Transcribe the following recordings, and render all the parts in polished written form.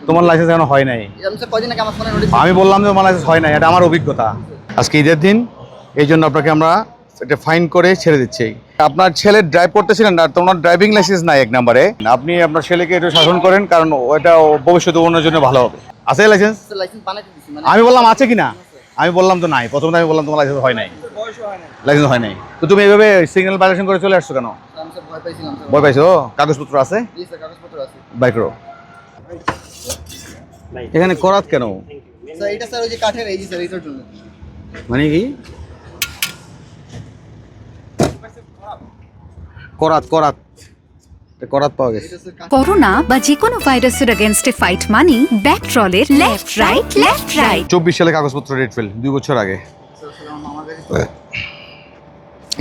তোমার লাইসেন্স এখনো হয় নাই। আমি বললাম যে তোমার লাইসেন্স হয় নাই, এটা আমার অভিজ্ঞতা। আজকে ঈদের দিন, এই জন্য আপনাকে আমরা এটা ফাইন করে ছেড়ে দিচ্ছি। আপনার ছেলে ড্রাইভ করতেছিলেন না, তোমার ড্রাইভিং লাইসেন্স নাই এক নম্বরে। আপনি আপনার ছেলেকে একটু শাসন করেন, কারণ ওটা ভবিষ্যতে অন্যের জন্য ভালো হবে। আছে লাইসেন্স? আমি বললাম আছে কিনা, আমি বললাম তো নাই। প্রথমে আমি বললাম তোমার লাইসেন্স হয় নাই, লাইসেন্স হয় নাই। তো তুমি এইভাবে সিগন্যাল ভায়োলেশন করে চলে আসছো কেন? ভয় পাইছো? কাগজপত্র আছে? বাই করো। এখানে করাত কেন? এটা স্যার ওই যে কাঠের এই যে স্যার এইটার জন্য। মানে কি করাত? করাত করাত পাওয়া গেছে। করোনা বা যে কোনো ভাইরাসের এগেইনস্টে ফাইট মানি ব্যাকট্রলের লেফট রাইট লেফট রাইট। 24 সালে কাগজপত্র ডেট ফেল, 2 বছর আগে।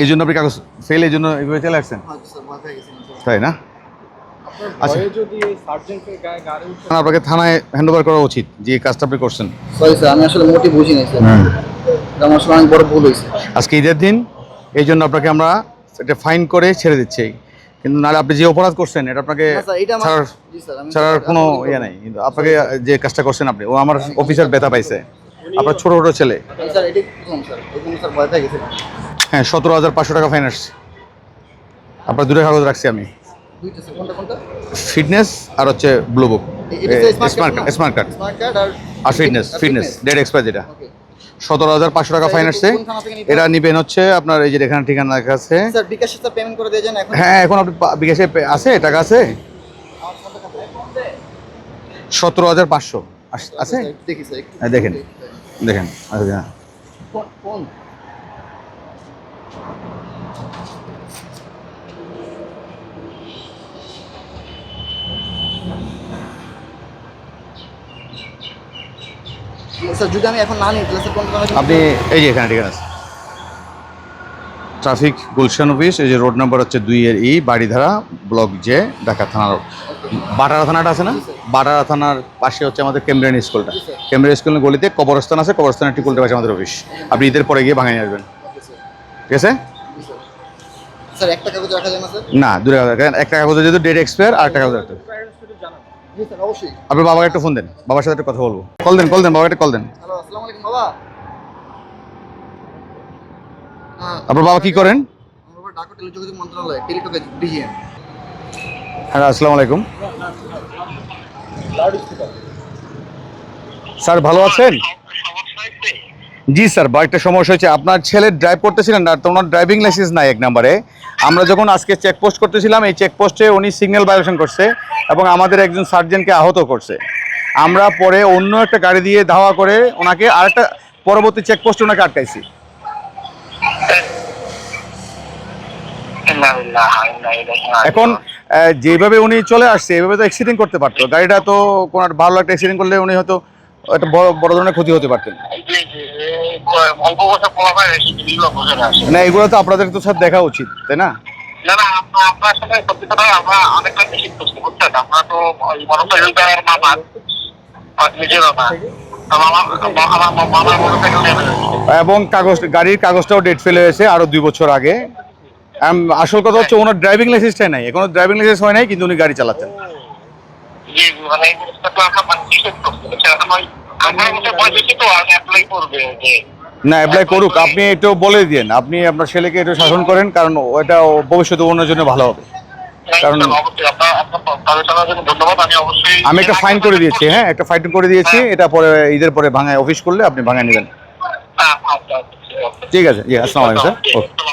এই জন্য আপনি কাগজ ফেল, এই জন্য এইভাবে চলে আসছেন, তাই না? আচ্ছা, আপনাকে থানায় হ্যান্ড ওভার করা উচিত যে কাজটা আপনি করছেন। সরি স্যার, আমি আসলে মোটেই বুঝি নাই স্যার। আমার আসলে অনেক বড় ভুল হয়েছে। আজকে ঈদের দিন, এই জন্য আপনাকে আমরা এটা ফাইন করে ছেড়ে দিচ্ছি। কিন্তু নাহলে আপনি যে অপরাধ করছেন এটা আপনাকে ছাড়ার কোনো ইয়ে নাই। কিন্তু আপনাকে যে কাজটা করছেন আপনি, ও আমার অফিসার ব্যথা পাইছে। আপনার ছোট ছোট ছেলে। হ্যাঁ, 17,500 টাকা ফাইন আসছে। আপনার দুটো কাগজ রাখছি আমি, ফিটনেস আর হচ্ছে ব্লু বুক, স্মার্ট কার্ড আর ফিটনেস ডেট এক্সপায়ার, যেটা 17,500 টাকা ফাইন আসছে। এটা নিবেন হচ্ছে আপনার এই যে এখানে ঠিকানা আছে। হ্যাঁ, এখন আপনি বিকাশে আছে, টাকা আছে 17,500 আছে। দেখেন দেখেন। আচ্ছা, যদি আমি এখন না নিই আপনি এই যে এখানে ঠিকানা আছে, ট্রাফিক গুলশান অফিস, এই যে রোড নাম্বার হচ্ছে 2-এর বাড়িধারা, ব্লক জে, ঢাকা থানার বাটারা থানাটা আছে না, বাটারা থানার পাশে হচ্ছে আমাদের কেমব্রিয়ান স্কুলটা। কেমব্রিয়ান স্কুলের গলিতে কবরস্থান আছে, কবরস্থানের ঠিক উল্টে পাশে আমাদের অফিস। আপনি ঈদের পরে গিয়ে ভাঙা নিয়ে আসবেন, ঠিক আছে? স্যার একটা কাগজ রাখা যায় না স্যার? না, দুটো কাগজ, একটা কাগজে যেহেতু ডেট এক্সপায়ার, আর একটা কাগজ রাখতে হবে। অবশ্যই। আপনার বাবাকে একটা ফোন দেন, বাবার সাথে একটা কথা বলবো। কল দেন বাবাকে একটা কল দেন। হ্যালো, আসসালামু আলাইকুম বাবা। আপনার বাবা কি করেন? আমার বাবা ঢাকা টেলিযোগাযোগ মন্ত্রণালয়, টেলিটকে ডিজিএম। হ্যাঁ, আসসালামু আলাইকুম স্যার, ভালো আছেন? জি স্যার, একটা সমস্যা হয়েছে। আপনার ছেলে ড্রাইভ করতেছিলেন না, তোমার ড্রাইভিং লাইসেন্স নাই এক নম্বরে। আমরা যখন আজকে চেকপোস্ট করতেছিলাম, এই চেকপোস্টে উনি সিগন্যাল ভায়োলেশন করছে এবং আমাদের একজন সার্জেন্টকে আহত করছে। আমরা পরে অন্য একটা গাড়ি দিয়ে ধাওয়া করে ওনাকে আরেকটা পরবর্তী চেকপোস্টে ওনাকে আটকাইছি। এখন যেভাবে উনি চলে আসছে, এভাবে তো অ্যাক্সিডেন্ট করতে পারতো। গাড়িটা তো কোনো ভালো একটা অ্যাক্সিডেন্ট করলে উনি হয়তো একটা বড় ধরনের ক্ষতি হতে পারতেন। না, এগুলো তো আপনাদের তো স্যার দেখা উচিত, তাই না? এবং গাড়ির কাগজটাও ডেট ফেল হয়েছে আরো 2 বছর আগে। আসল কথা হচ্ছে ওনার ড্রাইভিং লাইসেন্সটাই নাই, এখনো ড্রাইভিং লাইসেন্স হয় নাই, কিন্তু উনি গাড়ি চালাচ্ছেন। না, অ্যাপ্লাই করুক, আপনি একটু বলে দিন। আপনি আপনার ছেলেকে একটু শাসন করেন, কারণ ওটা ভবিষ্যতে অন্যের জন্য ভালো হবে। কারণ আমি একটা ফাইন করে দিয়েছি। হ্যাঁ, একটা ফাইন করে দিয়েছি। এটা পরে ঈদের পরে ভাঙায় অফিস করলে আপনি ভাঙায় নেবেন। ঠিক আছে, জি, আসসালামু আলাইকুম স্যার। ওকে।